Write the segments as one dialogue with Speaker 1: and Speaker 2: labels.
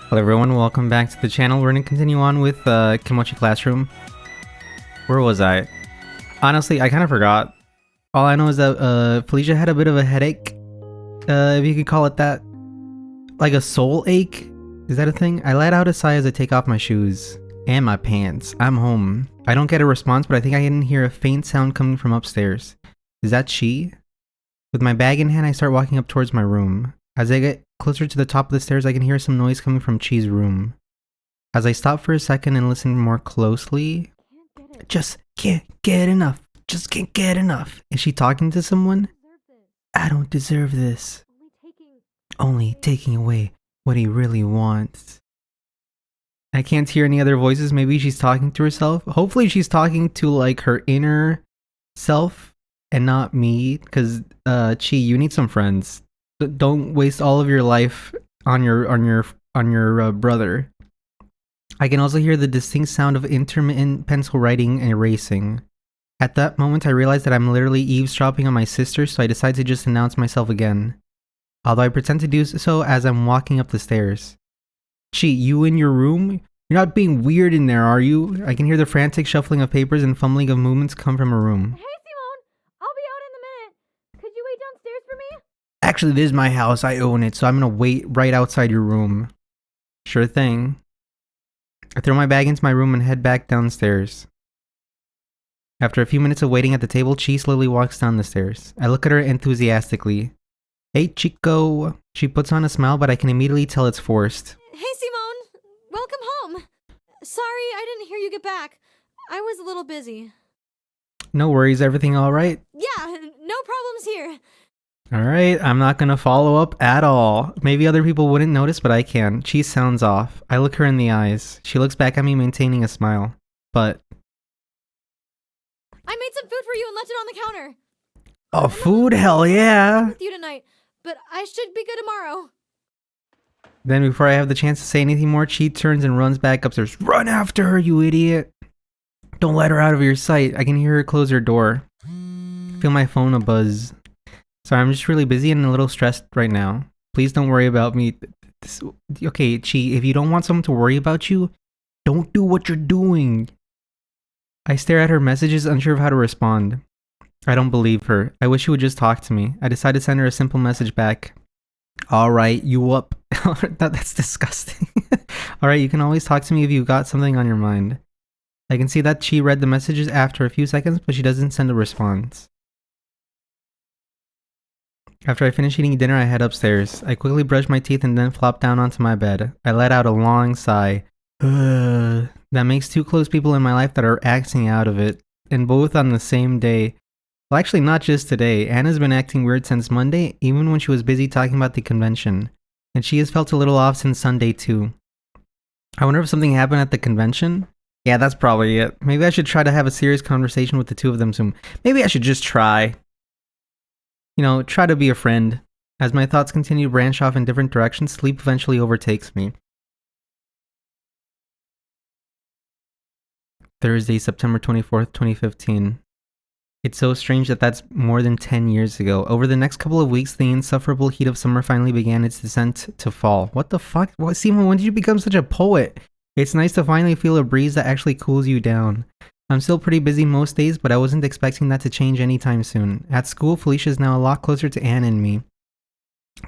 Speaker 1: Hello everyone, welcome back to the channel. We're going to continue on with Kimochii Classroom. Where was I? Honestly, I kind of forgot. All I know is that Felicia had a bit of a headache, if you could call it that. Like a soul ache? Is that a thing? I let out a sigh as I take off my shoes. And my pants. I'm home. I don't get a response, but I think I can hear a faint sound coming from upstairs. Is that she? With my bag in hand, I start walking up towards my room. As I get closer to the top of the stairs, I can hear some noise coming from Chi's room. As I stop for a second and listen more closely, just can't get enough. Just can't get enough. Is she talking to someone? I don't deserve this. Only taking away what he really wants. I can't hear any other voices. Maybe she's talking to herself. Hopefully she's talking to like her inner self and not me, because Chi, you need some friends. Don't waste all of your life on your brother. I can also hear the distinct sound of intermittent pencil writing and erasing. At that moment, I realize that I'm literally eavesdropping on my sister, so I decide to just announce myself again. Although I pretend to do so as I'm walking up the stairs. Chi, you in your room? You're not being weird in there, are you? I can hear the frantic shuffling of papers and fumbling of movements come from her room.
Speaker 2: Hey, Simone! I'll be out in a minute. Could you wait downstairs for me?
Speaker 1: Actually, this is my house. I own it, so I'm gonna wait right outside your room. Sure thing. I throw my bag into my room and head back downstairs. After a few minutes of waiting at the table, Chi slowly walks down the stairs. I look at her enthusiastically. Hey, Chico. She puts on a smile, but I can immediately tell it's forced.
Speaker 2: Hey, Simone! Welcome home! Sorry, I didn't hear you get back. I was a little busy.
Speaker 1: No worries, everything alright?
Speaker 2: Yeah, no problems here.
Speaker 1: Alright, I'm not gonna follow up at all. Maybe other people wouldn't notice, but I can. She sounds off. I look her in the eyes. She looks back at me, maintaining a smile. But...
Speaker 2: I made some food for you and left it on the counter.
Speaker 1: oh, food? Hell yeah!
Speaker 2: With you tonight, but I should be good tomorrow.
Speaker 1: Then before I have the chance to say anything more, Chi turns and runs back upstairs. Run after her, you idiot! Don't let her out of your sight. I can hear her close her door. I feel my phone a buzz. Sorry, I'm just really busy and a little stressed right now. Please don't worry about me. Okay, Chi, if you don't want someone to worry about you, don't do what you're doing. I stare at her messages, unsure of how to respond. I don't believe her. I wish she would just talk to me. I decide to send her a simple message back. Alright, you up. That's disgusting. Alright, you can always talk to me if you've got something on your mind. I can see that she read the messages after a few seconds, but she doesn't send a response. After I finish eating dinner, I head upstairs. I quickly brush my teeth and then flop down onto my bed. I let out a long sigh. That makes two close people in my life that are acting out of it. And both on the same day. Well, actually not just today. Anna's been acting weird since Monday, even when she was busy talking about the convention. And she has felt a little off since Sunday too. I wonder if something happened at the convention? Yeah, that's probably it. Maybe I should try to have a serious conversation with the two of them soon. Maybe I should just try. You know, try to be a friend. As my thoughts continue to branch off in different directions, sleep eventually overtakes me. Thursday, September 24th, 2015. It's so strange that that's more than 10 years ago. Over the next couple of weeks, the insufferable heat of summer finally began its descent to fall. What the fuck? What, Simon, when did you become such a poet? It's nice to finally feel a breeze that actually cools you down. I'm still pretty busy most days, but I wasn't expecting that to change anytime soon. At school, Felicia is now a lot closer to Anne and me.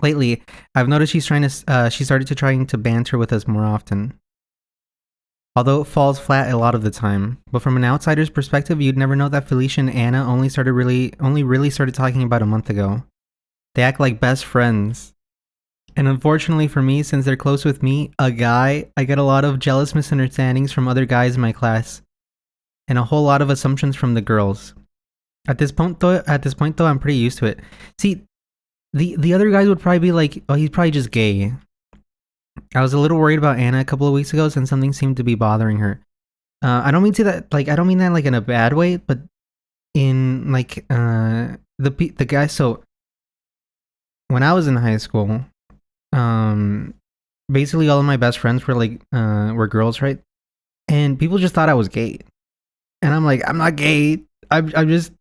Speaker 1: Lately, I've noticed she started trying to banter with us more often. Although it falls flat a lot of the time. But from an outsider's perspective, you'd never know that Felicia and Anna only really started talking about a month ago. They act like best friends. And unfortunately for me, since they're close with me, a guy, I get a lot of jealous misunderstandings from other guys in my class. And a whole lot of assumptions from the girls. At this point though, I'm pretty used to it. See, the other guys would probably be like, oh, he's probably just gay. I was a little worried about Anna a couple of weeks ago since something seemed to be bothering her. I don't mean that like in a bad way, but in like the guy. So when I was in high school, basically all of my best friends were like were girls, right? And people just thought I was gay. And I'm like, I'm not gay. I just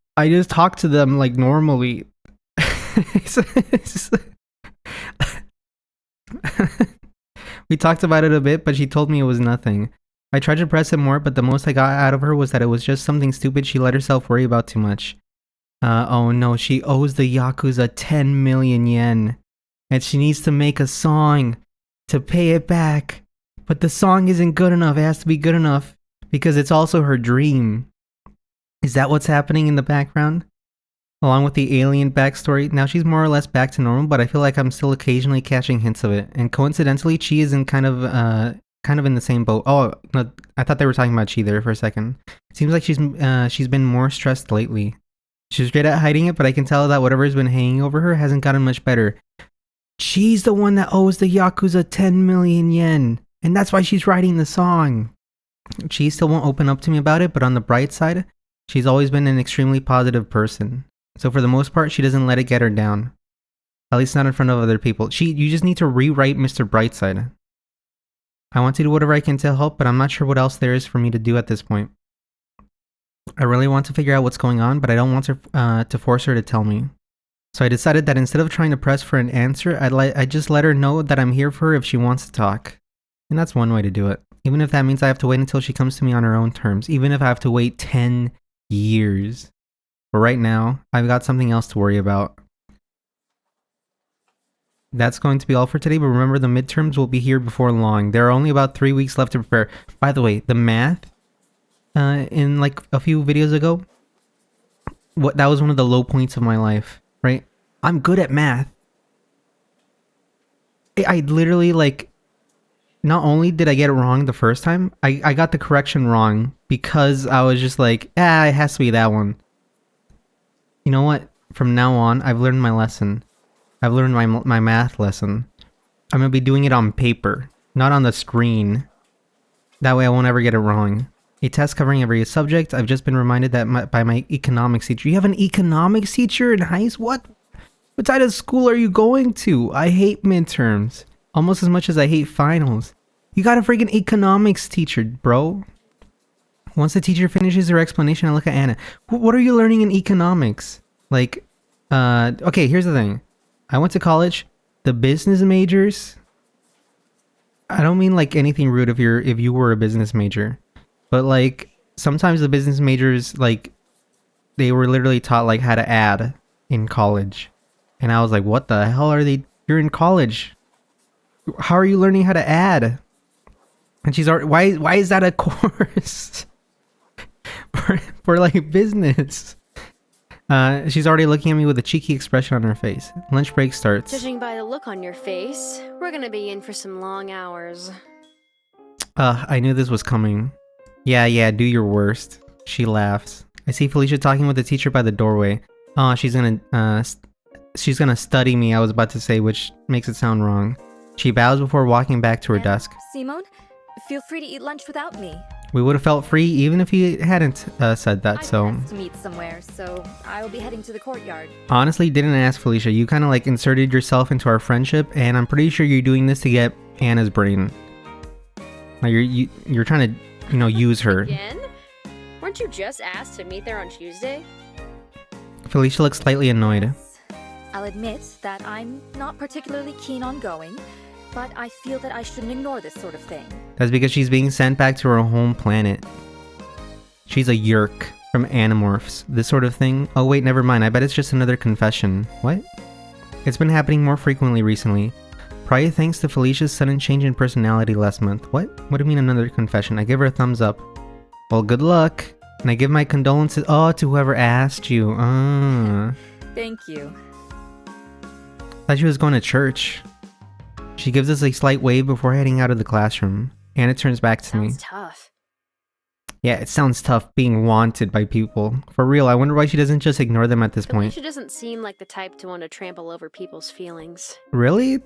Speaker 1: talk to them like normally. We talked about it a bit, but she told me it was nothing. I tried to press it more, but the most I got out of her was that it was just something stupid she let herself worry about too much. Oh no, she owes the Yakuza 10 million yen. And she needs to make a song to pay it back. But the song isn't good enough. It has to be good enough because it's also her dream. Is that what's happening in the background? Along with the alien backstory, now she's more or less back to normal, but I feel like I'm still occasionally catching hints of it. And coincidentally, Chi is in kind of in the same boat. Oh, no, I thought they were talking about Chi there for a second. It seems like she's been more stressed lately. She's great at hiding it, but I can tell that whatever's been hanging over her hasn't gotten much better. She's the one that owes the Yakuza 10 million yen, and that's why she's writing the song. She still won't open up to me about it, but on the bright side, she's always been an extremely positive person. So for the most part, she doesn't let it get her down. At least not in front of other people. You just need to rewrite Mr. Brightside. I want to do whatever I can to help, but I'm not sure what else there is for me to do at this point. I really want to figure out what's going on, but I don't want to force her to tell me. So I decided that instead of trying to press for an answer, I'd just let her know that I'm here for her if she wants to talk. And that's one way to do it. Even if that means I have to wait until she comes to me on her own terms. Even if I have to wait 10 years. But right now, I've got something else to worry about. That's going to be all for today, but remember the midterms will be here before long. There are only about 3 weeks left to prepare. By the way, the math in like a few videos ago, that was one of the low points of my life, right? I'm good at math. I literally like, not only did I get it wrong the first time, I got the correction wrong because I was just like, it has to be that one. You know what? From now on, I've learned my lesson. I've learned my math lesson. I'm going to be doing it on paper, not on the screen. That way I won't ever get it wrong. A test covering every subject. I've just been reminded that by my economics teacher. You have an economics teacher in high school? What type of school are you going to? I hate midterms. Almost as much as I hate finals. You got a freaking economics teacher, bro. Once the teacher finishes her explanation, I look at Anna. What are you learning in economics? Like, okay, here's the thing. I went to college. The business majors. I don't mean like anything rude if you were a business major. But like, sometimes the business majors, like, they were literally taught like how to add in college. And I was like, what the hell are they? You're in college. How are you learning how to add? And she's already, why is that a course? for like business? She's already looking at me with a cheeky expression on her face. Lunch break starts.
Speaker 3: Judging by the look on your face, we're gonna be in for some long hours.
Speaker 1: I knew this was coming. Yeah, do your worst. She laughs. I see Felicia talking with the teacher by the doorway. Oh, she's gonna study me, I was about to say, which makes it sound wrong. She bows before walking back to her desk.
Speaker 4: Simone, feel free to eat lunch without me.
Speaker 1: We would have felt free even if he hadn't said that, so...
Speaker 4: I have to meet somewhere, so I will be heading to the courtyard.
Speaker 1: Honestly, didn't ask Felicia. You kind of like inserted yourself into our friendship, and I'm pretty sure you're doing this to get Anna's brain. Like you're trying to, use her.
Speaker 3: Again? Weren't you just asked to meet there on Tuesday?
Speaker 1: Felicia looks slightly annoyed.
Speaker 4: I'll admit that I'm not particularly keen on going, but I feel that I shouldn't ignore this sort of thing.
Speaker 1: That's because she's being sent back to her home planet. She's a Yerk from Animorphs. This sort of thing. Oh wait, never mind. I bet it's just another confession. What? It's been happening more frequently recently. Probably thanks to Felicia's sudden change in personality last month. What? What do you mean another confession? I give her a thumbs up. Well, good luck. And I give my condolences to whoever asked you.
Speaker 4: Thank you.
Speaker 1: Thought she was going to church. She gives us a slight wave before heading out of the classroom. Anna turns back to me.
Speaker 3: Sounds tough.
Speaker 1: Yeah, it sounds tough being wanted by people. For real, I wonder why she doesn't just ignore them at this point.
Speaker 3: She doesn't seem like the type to want to trample over people's feelings.
Speaker 1: Really?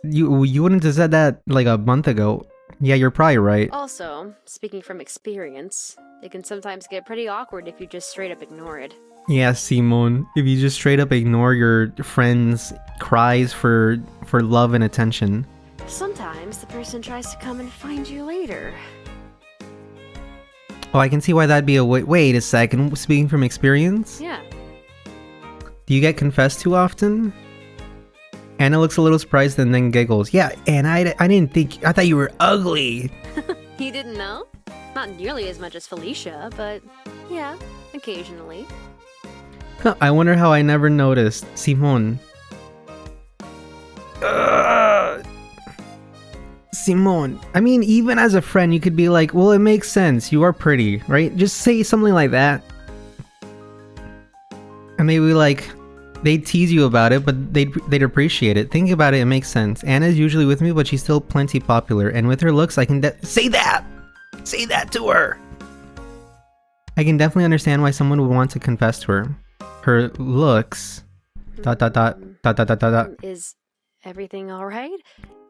Speaker 1: You wouldn't have said that like a month ago. Yeah, you're probably right.
Speaker 3: Also, speaking from experience, it can sometimes get pretty awkward if you just straight up ignore it.
Speaker 1: Yeah, Simone. If you just straight up ignore your friend's cries for love and attention.
Speaker 3: Sometimes the person tries to come and find you later.
Speaker 1: Oh, I can see why that'd be a wait a second. Speaking from experience?
Speaker 3: Yeah.
Speaker 1: Do you get confessed too often? Anna looks a little surprised and then giggles. Yeah, and I didn't think... I thought you were ugly.
Speaker 3: You didn't know? Not nearly as much as Felicia, but yeah, occasionally.
Speaker 1: Huh, I wonder how I never noticed. Simon. Simon. I mean, even as a friend, you could be like, well, it makes sense. You are pretty, right? Just say something like that. And maybe like, they'd tease you about it, but they'd appreciate it. Think about it, it makes sense. Anna's usually with me, but she's still plenty popular. And with her looks, I can say that! Say that to her! I can definitely understand why someone would want to confess to her. Her looks... ...
Speaker 3: Is everything alright?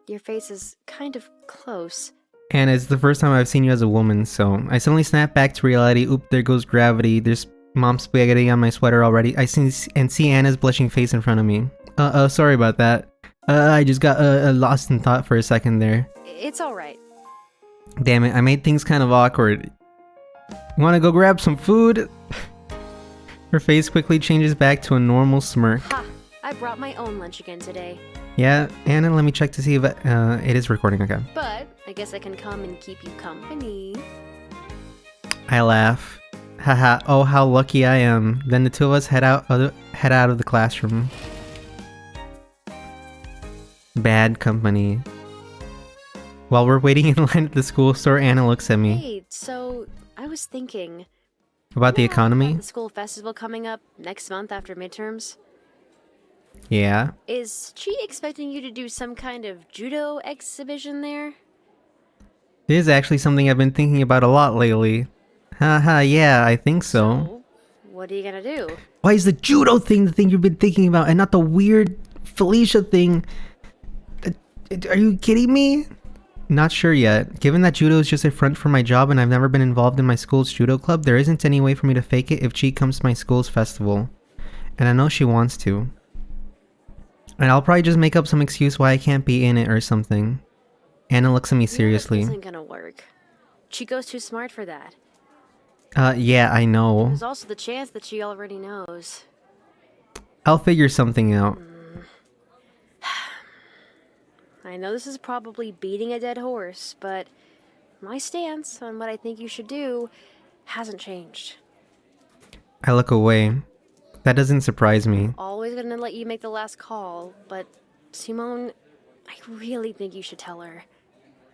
Speaker 3: Your face is kind of close.
Speaker 1: And it's the first time I've seen you as a woman, so I suddenly snap back to reality. Oop, there goes gravity. There's mom spaghetti on my sweater already. I see Anna's blushing face in front of me. Sorry about that. I just got lost in thought for a second there.
Speaker 3: It's alright.
Speaker 1: Damn it, I made things kind of awkward. Wanna go grab some food? Her face quickly changes back to a normal smirk.
Speaker 3: Ha! I brought my own lunch again today.
Speaker 1: Yeah, Anna, let me check to see if it is recording again.
Speaker 3: But I guess I can come and keep you company.
Speaker 1: I laugh. Haha, oh how lucky I am. Then the two of us head out of the classroom. Bad company. While we're waiting in line at the school store, Anna looks at me.
Speaker 3: Hey, so I was thinking...
Speaker 1: About the economy?
Speaker 3: The school festival coming up next month after midterms.
Speaker 1: Yeah.
Speaker 3: Is she expecting you to do some kind of judo exhibition there?
Speaker 1: It is actually something I've been thinking about a lot lately. Haha, yeah, I think so.
Speaker 3: So, what are you gonna do?
Speaker 1: Why is the judo thing the thing you've been thinking about and not the weird Felicia thing? Are you kidding me? Not sure yet. Given that judo is just a front for my job and I've never been involved in my school's judo club, there isn't any way for me to fake it if Chi comes to my school's festival. And I know she wants to. And I'll probably just make up some excuse why I can't be in it or something. Anna looks at me seriously.
Speaker 3: That isn't gonna work. Chico's too smart for that.
Speaker 1: Yeah, I know.
Speaker 3: There's also the chance that she already knows.
Speaker 1: I'll figure something out.
Speaker 3: I know this is probably beating a dead horse, but my stance on what I think you should do hasn't changed.
Speaker 1: I look away. That doesn't surprise me.
Speaker 3: Always gonna let you make the last call, but Simone, I really think you should tell her.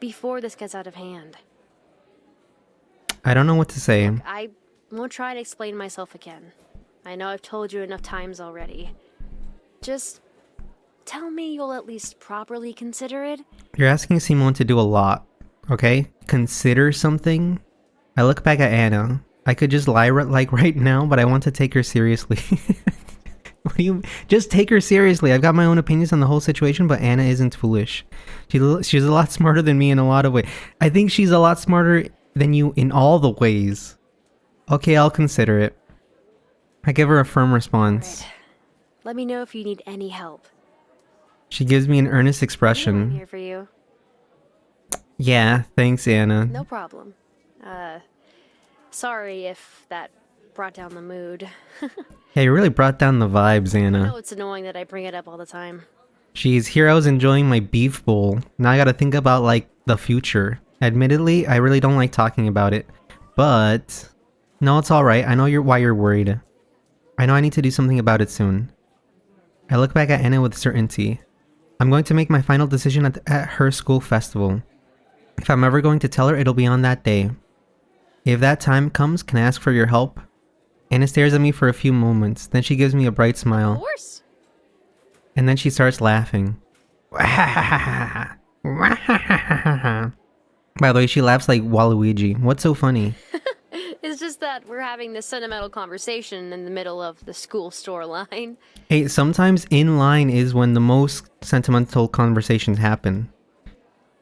Speaker 3: Before this gets out of hand.
Speaker 1: I don't know what to say.
Speaker 3: Look, I won't try to explain myself again. I know I've told you enough times already. Just tell me you'll at least properly consider it.
Speaker 1: You're asking Simone to do a lot, okay? Consider something? I look back at Anna. I could just lie like right now, but I want to take her seriously. What do you... Just take her seriously. I've got my own opinions on the whole situation, but Anna isn't foolish. She's a lot smarter than me in a lot of ways. I think she's a lot smarter than you in all the ways. Okay, I'll consider it. I give her a firm response.
Speaker 3: Right. Let me know if you need any help.
Speaker 1: She gives me an earnest
Speaker 3: I'm
Speaker 1: expression.
Speaker 3: here for you.
Speaker 1: Yeah, thanks, Anna.
Speaker 3: No problem. Sorry if that brought down the mood.
Speaker 1: Yeah, you really brought down the vibes,
Speaker 3: I
Speaker 1: Anna.
Speaker 3: know it's annoying that I bring it up all the time.
Speaker 1: Jeez, here I was enjoying my beef bowl. Now I gotta think about, like, the future. Admittedly, I really don't like talking about it. But... No, it's alright. I know why you're worried. I know I need to do something about it soon. I look back at Anna with certainty. I'm going to make my final decision at her school festival. If I'm ever going to tell her, it'll be on that day. If that time comes, can I ask for your help? Anna stares at me for a few moments, then she gives me a bright smile.
Speaker 3: Of course.
Speaker 1: And then she starts laughing. By the way, she laughs like Waluigi. What's so funny?
Speaker 3: It's just that we're having this sentimental conversation in the middle of the school store line.
Speaker 1: Hey, sometimes in line is when the most sentimental conversations happen.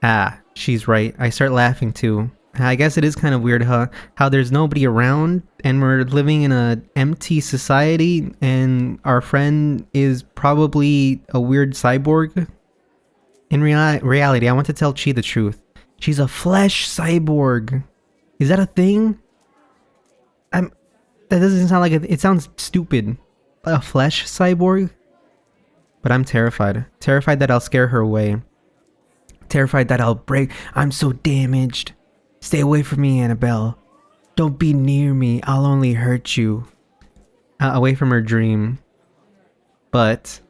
Speaker 1: Ah, she's right. I start laughing too. I guess it is kind of weird, huh? How there's nobody around and we're living in an empty society and our friend is probably a weird cyborg. In reality, I want to tell Chi the truth. She's a flesh cyborg. Is that a thing? That doesn't sound like it sounds stupid. A flesh cyborg? but I'm terrified. Terrified that I'll scare her away. Terrified that I'll break. I'm so damaged. Stay away from me, Annabelle. Don't be near me. I'll only hurt you. Away from her dream. But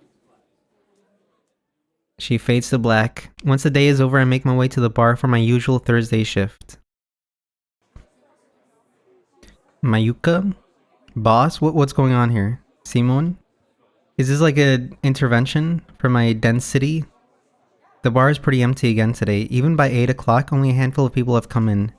Speaker 1: she fades to black. Once the day is over, I make my way to the bar for my usual Thursday shift. MAYUKA? Boss? What's going on here? Simone? Is this like an intervention for my density? The bar is pretty empty again today. Even by 8 o'clock, only a handful of people have come in.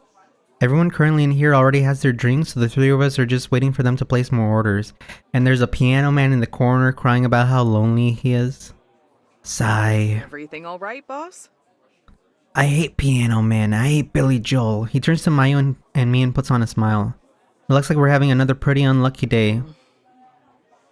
Speaker 1: Everyone currently in here already has their drinks, so the three of us are just waiting for them to place more orders. And there's a piano man in the corner crying about how lonely he is. Sigh.
Speaker 5: Everything all right, boss?
Speaker 1: I hate Piano Man. I hate Billy Joel. He turns to Mayu and me and puts on a smile. It looks like we're having another pretty unlucky day.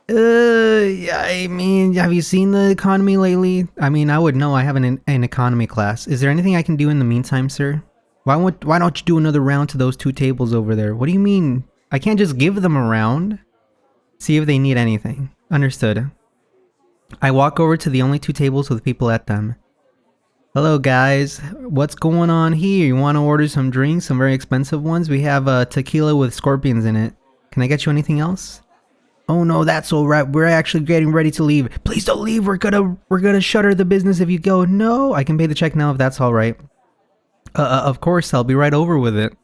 Speaker 1: I mean, have you seen the economy lately? I mean, I would know. I have an economy class. Is there anything I can do in the meantime, sir? Why don't you do another round to those 2 tables over there? What do you mean? I can't just give them a round? See if they need anything. Understood. I walk over to the only 2 tables with people at them. Hello guys, what's going on here? You want to order some drinks, some very expensive ones? We have tequila with scorpions in it. Can I get you anything else? Oh no, that's alright. We're actually getting ready to leave. Please don't leave. We're gonna shutter the business if you go. No, I can pay the check now if that's alright. Of course, I'll be right over with it.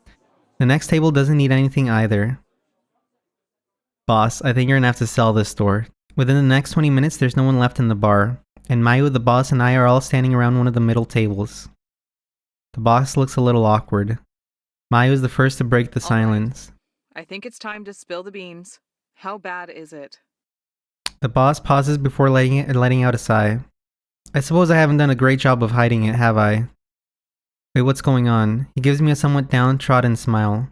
Speaker 1: The next table doesn't need anything either. Boss, I think you're gonna have to sell this store. Within the next 20 minutes, there's no one left in the bar. And Mayu, the boss, and I are all standing around one of the middle tables. The boss looks a little awkward. Mayu is the first to break the silence.
Speaker 5: I think it's time to spill the beans. How bad is it?
Speaker 1: The boss pauses before letting out a sigh. I suppose I haven't done a great job of hiding it, have I? Wait, what's going on? He gives me a somewhat downtrodden smile.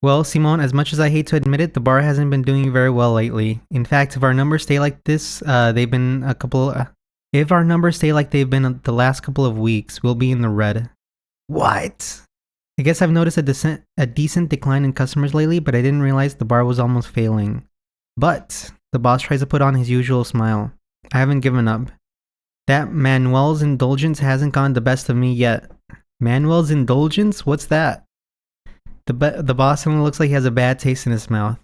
Speaker 1: Well, Simone, as much as I hate to admit it, the bar hasn't been doing very well lately. In fact, if our numbers stay like this, if our numbers stay like they've been the last couple of weeks, we'll be in the red. What? I guess I've noticed a decent decline in customers lately, but I didn't realize the bar was almost failing. But the boss tries to put on his usual smile. I haven't given up. That Manuel's indulgence hasn't gotten the best of me yet. Manuel's indulgence? What's that? The boss only looks like he has a bad taste in his mouth.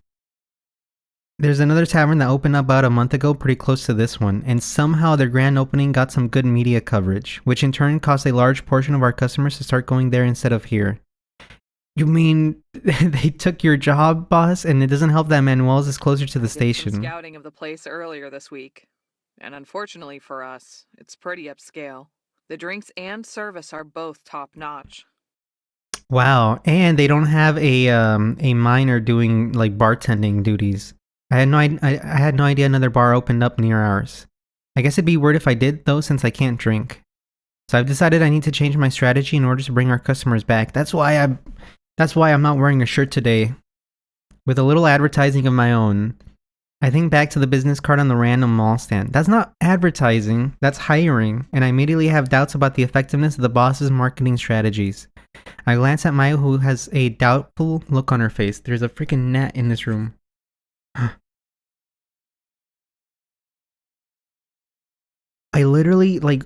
Speaker 1: There's another tavern that opened about a month ago pretty close to this one, and somehow their grand opening got some good media coverage, which in turn caused a large portion of our customers to start going there instead of here. You mean they took your job, boss? And it doesn't help that Manuel's is closer to the station.
Speaker 5: Some scouting of the place earlier this week. And unfortunately for us, it's pretty upscale. The drinks and service are both top-notch.
Speaker 1: Wow, and they don't have a minor doing like bartending duties. I had no idea another bar opened up near ours. I guess it'd be weird if I did though, since I can't drink. So I've decided I need to change my strategy in order to bring our customers back. That's why I'm not wearing a shirt today. With a little advertising of my own. I think back to the business card on the random mall stand. That's not advertising, that's hiring, and I immediately have doubts about the effectiveness of the boss's marketing strategies. I glance at Maya, who has a doubtful look on her face. There's a freaking gnat in this room. I literally, like,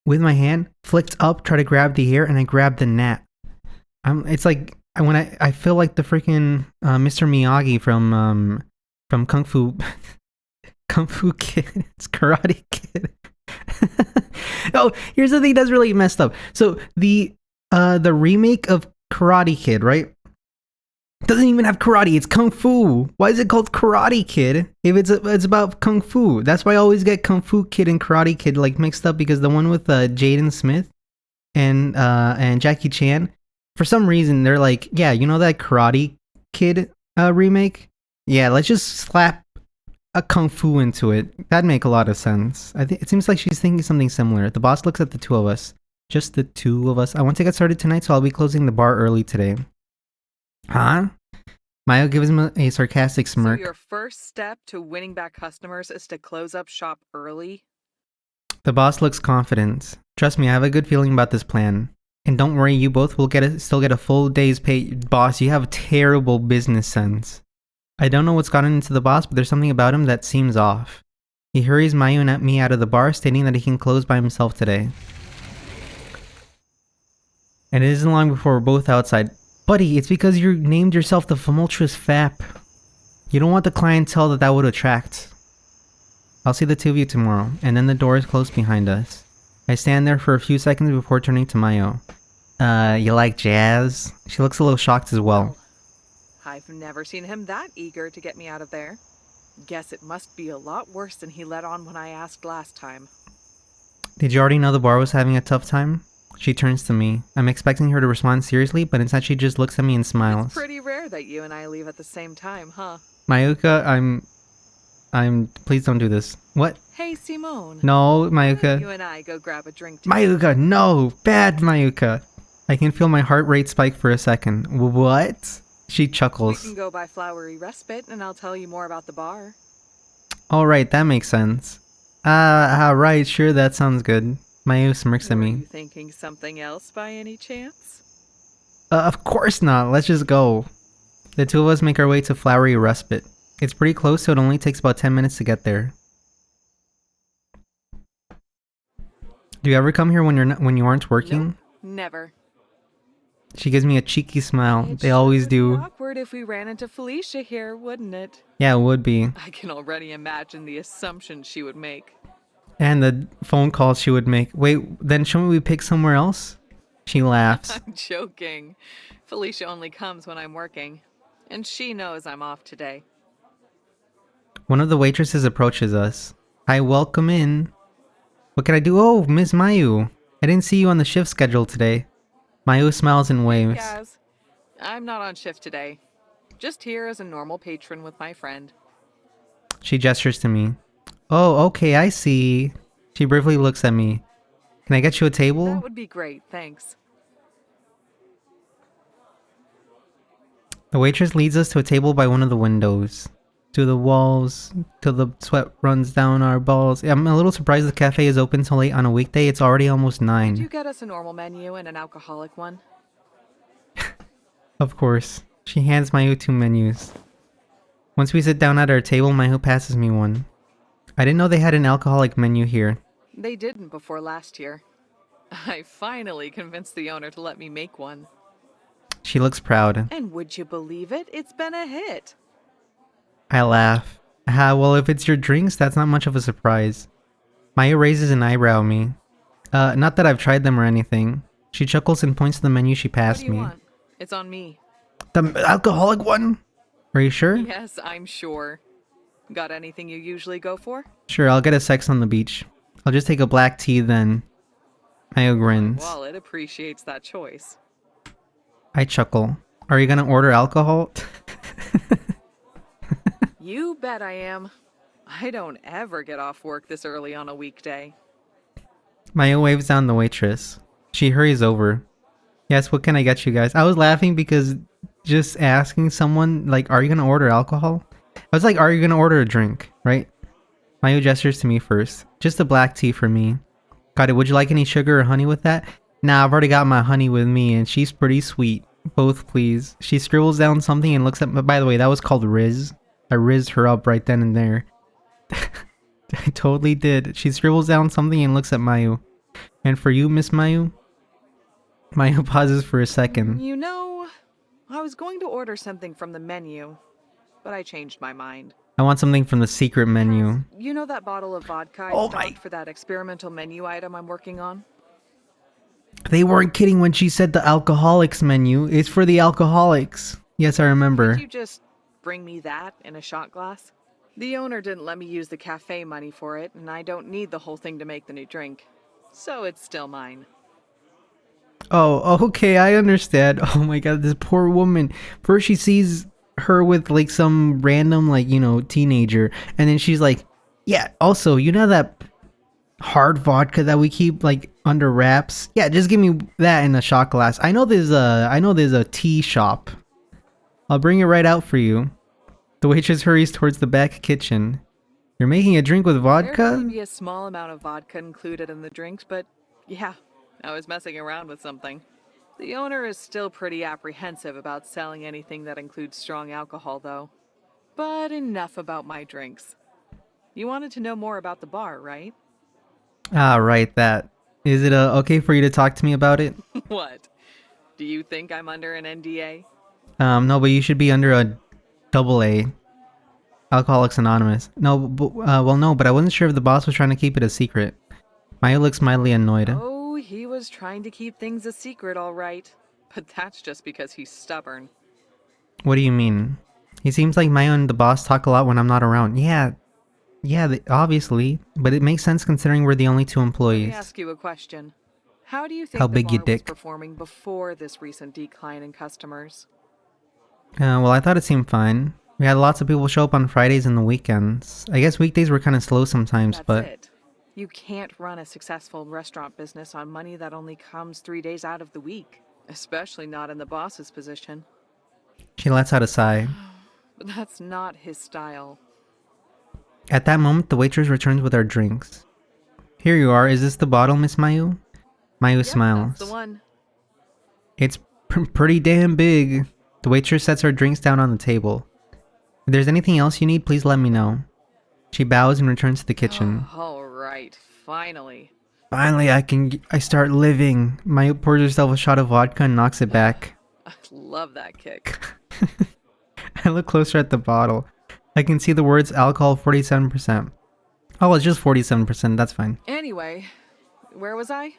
Speaker 1: with my hand, flicked up, try to grab the hair, and I grabbed the gnat. It's like, when I feel like the freaking Mr. Miyagi from Kung Fu... Kung Fu Kid. It's Karate Kid. Oh, here's the thing that's really messed up. So, the remake of Karate Kid, right? Doesn't even have karate, it's Kung Fu. Why is it called Karate Kid if it's about Kung Fu? That's why I always get Kung Fu Kid and Karate Kid like mixed up, because the one with Jaden Smith and Jackie Chan, for some reason they're like, yeah, you know that Karate Kid remake? Yeah, let's just slap a Kung Fu into it. That'd make a lot of sense. I think it seems like she's thinking something similar. The boss looks at the two of us. Just the two of us. I want to get started tonight, so I'll be closing the bar early today. Huh? Mayu gives him a sarcastic smirk.
Speaker 5: So your first step to winning back customers is to close up shop early?
Speaker 1: The boss looks confident. Trust me, I have a good feeling about this plan. And don't worry, you both will still get a full day's pay. Boss, you have terrible business sense. I don't know what's gotten into the boss, but there's something about him that seems off. He hurries Mayu and me out of the bar, stating that he can close by himself today. And it isn't long before we're both outside. Buddy, it's because you named yourself the Tumultuous Fap. You don't want the clientele that would attract. I'll see the two of you tomorrow, and then the door is closed behind us. I stand there for a few seconds before turning to Mayo. You like jazz? She looks a little shocked as well.
Speaker 5: I've never seen him that eager to get me out of there. Guess it must be a lot worse than he let on when I asked last time.
Speaker 1: Did you already know the bar was having a tough time? She turns to me. I'm expecting her to respond seriously, but instead she just looks at me and smiles.
Speaker 5: It's pretty rare that you and I leave at the same time, huh?
Speaker 1: Mayuka, please don't do this. What?
Speaker 5: Hey, Simone.
Speaker 1: No, Mayuka.
Speaker 5: You and I go grab a drink together.
Speaker 1: Mayuka, no! Bad Mayuka! I can feel my heart rate spike for a second. What? She
Speaker 5: We
Speaker 1: chuckles.
Speaker 5: can go by Flowery Respite, and I'll tell you more about the bar.
Speaker 1: Alright, that makes sense. Right, sure, that sounds good. Mayu smirks at
Speaker 5: Were
Speaker 1: me.
Speaker 5: you thinking something else by any chance?
Speaker 1: Of course not, let's just go. The two of us make our way to Flowery Respite. It's pretty close, so it only takes about 10 minutes to get there. Do you ever come here when you aren't working?
Speaker 5: Nope, never.
Speaker 1: She gives me a cheeky smile.
Speaker 5: It
Speaker 1: They
Speaker 5: sure
Speaker 1: always
Speaker 5: would be
Speaker 1: do.
Speaker 5: awkward if we ran into Felicia here, wouldn't it?
Speaker 1: Yeah, it would be.
Speaker 5: I can already imagine the assumptions she would make.
Speaker 1: And the phone calls she would make. Wait, then shouldn't we pick somewhere else? She laughs.
Speaker 5: I'm joking. Felicia only comes when I'm working. And she knows I'm off today.
Speaker 1: One of the waitresses approaches us. Hi, welcome in. What can I do? Oh, Miss Mayu. I didn't see you on the shift schedule today. Mayu smiles and waves.
Speaker 5: Gaz, I'm not on shift today. Just here as a normal patron with my friend.
Speaker 1: She gestures to me. Oh, okay, I see. She briefly looks at me. Can I get you a table?
Speaker 5: That would be great, thanks.
Speaker 1: The waitress leads us to a table by one of the windows. To the walls, till the sweat runs down our balls. I'm a little surprised the cafe is open till late on a weekday. It's already almost 9.
Speaker 5: Could you get us a normal menu and an alcoholic one?
Speaker 1: Of course. She hands Mayu 2 menus. Once we sit down at our table, Mayu passes me one. I didn't know they had an alcoholic menu here.
Speaker 5: They didn't before last year. I finally convinced the owner to let me make one.
Speaker 1: She looks proud.
Speaker 5: And would you believe it? It's been a hit.
Speaker 1: I laugh. Well, if it's your drinks, that's not much of a surprise. Mayu raises an eyebrow at me. Not that I've tried them or anything. She chuckles and points to the menu she
Speaker 5: What
Speaker 1: passed
Speaker 5: do you
Speaker 1: me.
Speaker 5: want? It's on me.
Speaker 1: The alcoholic one? Are you sure?
Speaker 5: Yes, I'm sure. Got anything you usually go for?
Speaker 1: Sure, I'll get a Sex on the Beach. I'll just take a black tea then. Mayu grins.
Speaker 5: Well, it appreciates that choice.
Speaker 1: I chuckle. Are you gonna order alcohol?
Speaker 5: You bet I am. I don't ever get off work this early on a weekday.
Speaker 1: Mayu waves down the waitress. She hurries over. Yes, what can I get you guys? I was laughing because just asking someone, like, are you gonna order alcohol? I was like, are you gonna order a drink, right? Mayu gestures to me first. Just a black tea for me. Got it, would you like any sugar or honey with that? Nah, I've already got my honey with me and she's pretty sweet. Both, please. She scribbles down something and looks at me. By the way, that was called Riz. I rizzed her up right then and there. I totally did. She scribbles down something and looks at Mayu. And for you, Miss Mayu? Mayu pauses for a second.
Speaker 5: You know, I was going to order something from the menu, but I changed my mind.
Speaker 1: I want something from the secret menu.
Speaker 5: You know that bottle of vodka I
Speaker 1: Oh
Speaker 5: stocked
Speaker 1: my-
Speaker 5: for that experimental menu item I'm working on?
Speaker 1: They weren't kidding when she said the alcoholics menu. It's for the alcoholics. Yes, I remember.
Speaker 5: Could you just bring me that in a shot glass? The owner didn't let me use the cafe money for it, and I don't need the whole thing to make the new drink. So it's still mine.
Speaker 1: Oh, okay, I understand. Oh my god, this poor woman. First she sees her with like some random, like, you know, teenager. And then she's like, yeah, also, you know that hard vodka that we keep like under wraps? Yeah, just give me that in a shot glass. I know there's a tea shop. I'll bring it right out for you. The waitress hurries towards the back kitchen. You're making a drink with
Speaker 5: There
Speaker 1: vodka?
Speaker 5: may be a small amount of vodka included in the drinks, but yeah, I was messing around with something. The owner is still pretty apprehensive about selling anything that includes strong alcohol, though. But enough about my drinks. You wanted to know more about the bar, right?
Speaker 1: Ah, right, that. Is it okay for you to talk to me about it?
Speaker 5: What? Do you think I'm under an NDA?
Speaker 1: No, but you should be under a double A. Alcoholics Anonymous. No, well, no, but I wasn't sure if the boss was trying to keep it a secret. Maya looks mildly annoyed.
Speaker 5: Oh, he was trying to keep things a secret, all right. But that's just because he's stubborn.
Speaker 1: What do you mean? He seems like Maya and the boss talk a lot when I'm not around. Yeah, obviously, but it makes sense considering we're the only two
Speaker 5: Let me
Speaker 1: employees.
Speaker 5: ask you a question. How do you think
Speaker 1: How
Speaker 5: the
Speaker 1: big
Speaker 5: bar
Speaker 1: you
Speaker 5: was
Speaker 1: dick?
Speaker 5: performing before this recent decline in customers?
Speaker 1: Well, I thought it seemed fine. We had lots of people show up on Fridays and the weekends. I guess weekdays were kind of slow sometimes,
Speaker 5: That's
Speaker 1: but
Speaker 5: it. You can't run a successful restaurant business on money that only comes 3 days out of the week. Especially not in the boss's position.
Speaker 1: she lets out a sigh.
Speaker 5: But that's not his style.
Speaker 1: At that moment, the waitress returns with our drinks. Here you are. Is this the bottle, Miss Mayu? Mayu
Speaker 5: Yep,
Speaker 1: smiles.
Speaker 5: that's the one.
Speaker 1: It's pretty damn big. The waitress sets our drinks down on the table. If there's anything else you need, please let me know. She bows and returns to the kitchen.
Speaker 5: All right, finally.
Speaker 1: Finally, I start living. Mayu pours herself a shot of vodka and knocks it back.
Speaker 5: I love that kick.
Speaker 1: I look closer at the bottle. I can see the words alcohol 47%. Oh, it's just 47%, that's fine.
Speaker 5: Anyway, where was I?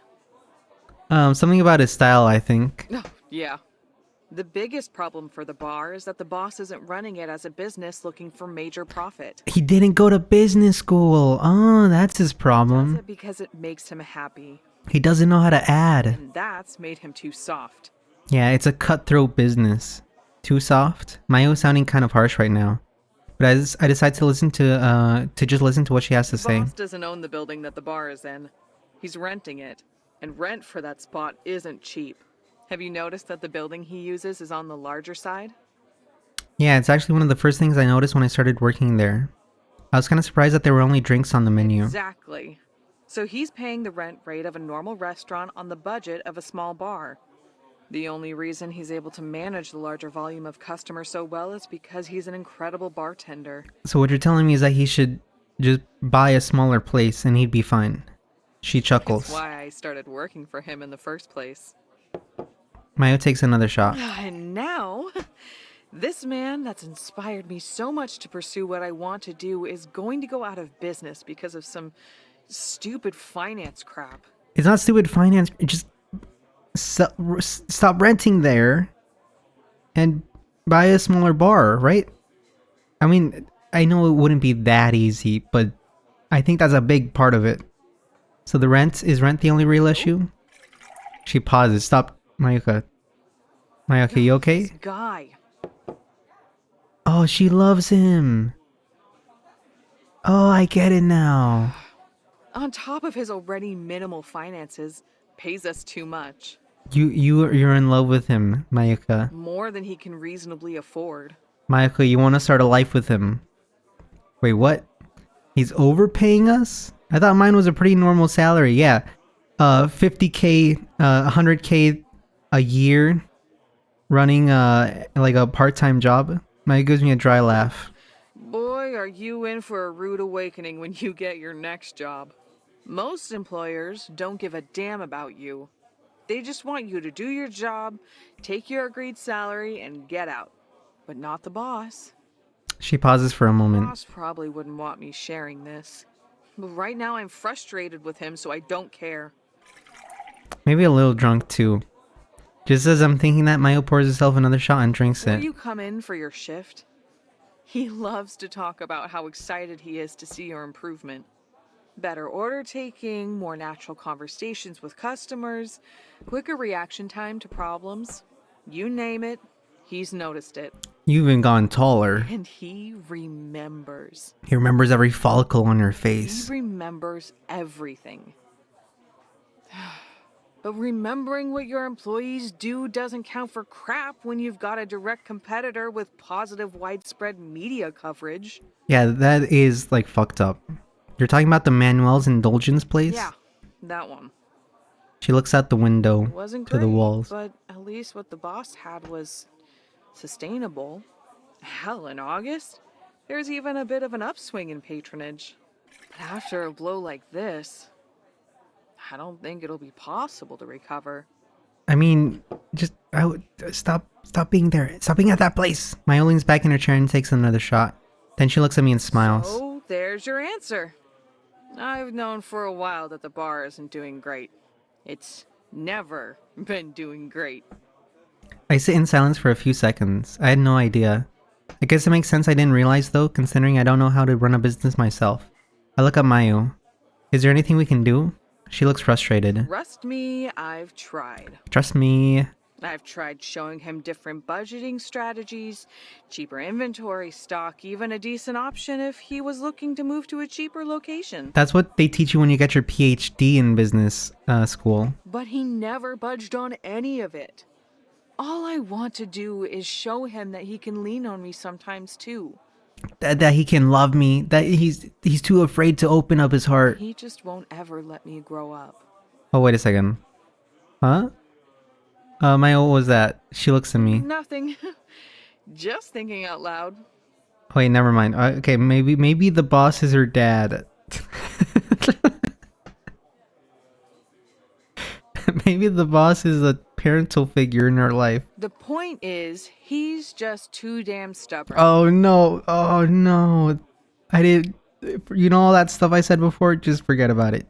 Speaker 1: Something about his style, I think.
Speaker 5: Oh, yeah. The biggest problem for the bar is that the boss isn't running it as a business looking for major profit.
Speaker 1: He didn't go to business school. Oh, that's his
Speaker 5: Does
Speaker 1: problem.
Speaker 5: it because it makes him happy.
Speaker 1: He doesn't know how to add.
Speaker 5: And that's made him too soft.
Speaker 1: Yeah, it's a cutthroat business. Too soft? Mayo's sounding kind of harsh right now. But I decide to listen to just listen to what she has to
Speaker 5: The
Speaker 1: say.
Speaker 5: boss doesn't own the building that the bar is in. He's renting it. And rent for that spot isn't cheap. Have you noticed that the building he uses is on the larger side?
Speaker 1: Yeah, it's actually one of the first things I noticed when I started working there. I was kind of surprised that there were only drinks on the menu.
Speaker 5: Exactly. So he's paying the rent rate of a normal restaurant on the budget of a small bar. The only reason he's able to manage the larger volume of customers so well is because he's an incredible bartender.
Speaker 1: So what you're telling me is that he should just buy a smaller place and he'd be fine. She chuckles.
Speaker 5: That's why I started working for him in the first place.
Speaker 1: Mayo takes another shot.
Speaker 5: And now, this man that's inspired me so much to pursue what I want to do is going to go out of business because of some stupid finance crap.
Speaker 1: It's not stupid finance. Just stop renting there and buy a smaller bar, right? I mean, I know it wouldn't be that easy, but I think that's a big part of it. So is rent the only real issue? She pauses. Stop, Mayuka. Mayuka, you okay?
Speaker 5: This guy.
Speaker 1: Oh, she loves him. Oh, I get it now.
Speaker 5: On top of his already minimal finances, pays us too much.
Speaker 1: You're in love with him, Mayuka.
Speaker 5: More than he can reasonably afford.
Speaker 1: Mayuka, you want to start a life with him. Wait, what? He's overpaying us? I thought mine was a pretty normal salary. Yeah. 50K, 100K a year running like a part-time job. Mayuka gives me a dry laugh.
Speaker 5: Boy, are you in for a rude awakening when you get your next job. Most employers don't give a damn about you. They just want you to do your job, take your agreed salary, and get out. But not the boss.
Speaker 1: She pauses for a
Speaker 5: The
Speaker 1: moment.
Speaker 5: boss probably wouldn't want me sharing this. But right now I'm frustrated with him, so I don't care.
Speaker 1: Maybe a little drunk too. Just as I'm thinking that, Mayo pours herself another shot and drinks
Speaker 5: Will
Speaker 1: it.
Speaker 5: you come in for your shift? He loves to talk about how excited he is to see your improvement. Better order taking, more natural conversations with customers, quicker reaction time to problems. You name it, he's noticed it.
Speaker 1: You've even gone taller.
Speaker 5: And he remembers.
Speaker 1: He remembers every follicle on your
Speaker 5: He
Speaker 1: face.
Speaker 5: remembers everything. But remembering what your employees do doesn't count for crap when you've got a direct competitor with positive widespread media coverage.
Speaker 1: Yeah, that is like fucked up. You're talking about the Manuel's Indulgence place?
Speaker 5: Yeah, that one.
Speaker 1: She looks out the window
Speaker 5: It wasn't
Speaker 1: to
Speaker 5: great,
Speaker 1: the walls.
Speaker 5: but at least what the boss had was sustainable. Hell, in August, There's even a bit of an upswing in patronage. But after a blow like this, I don't think it'll be possible to recover.
Speaker 1: I mean, just stop being there. Stop being at that place. Maya leans back in her chair and takes another shot. Then she looks at me and smiles.
Speaker 5: So, there's your answer. I've known for a while that the bar isn't doing great. It's never been doing great.
Speaker 1: I sit in silence for a few seconds. I had no idea. I guess it makes sense I didn't realize though, considering I don't know how to run a business myself. I look at Mayu. Is there anything we can do? She looks frustrated.
Speaker 5: Trust me, I've tried.
Speaker 1: Trust me.
Speaker 5: I've tried showing him different budgeting strategies, cheaper inventory stock, even a decent option if he was looking to move to a cheaper location.
Speaker 1: That's what they teach you when you get your PhD in business school.
Speaker 5: But he never budged on any of it. All I want to do is show him that he can lean on me sometimes too.
Speaker 1: That he can love me. That he's too afraid to open up his heart.
Speaker 5: He just won't ever let me grow up.
Speaker 1: Oh, wait a second. Huh? Maya, what was that? She looks at me.
Speaker 5: Nothing. Just thinking out loud.
Speaker 1: Wait, never mind. Okay, maybe the boss is her dad. Maybe the boss is a parental figure in her life.
Speaker 5: The point is, he's just too damn stubborn.
Speaker 1: Oh no. Oh no. I did. You know all that stuff I said before? Just forget about it.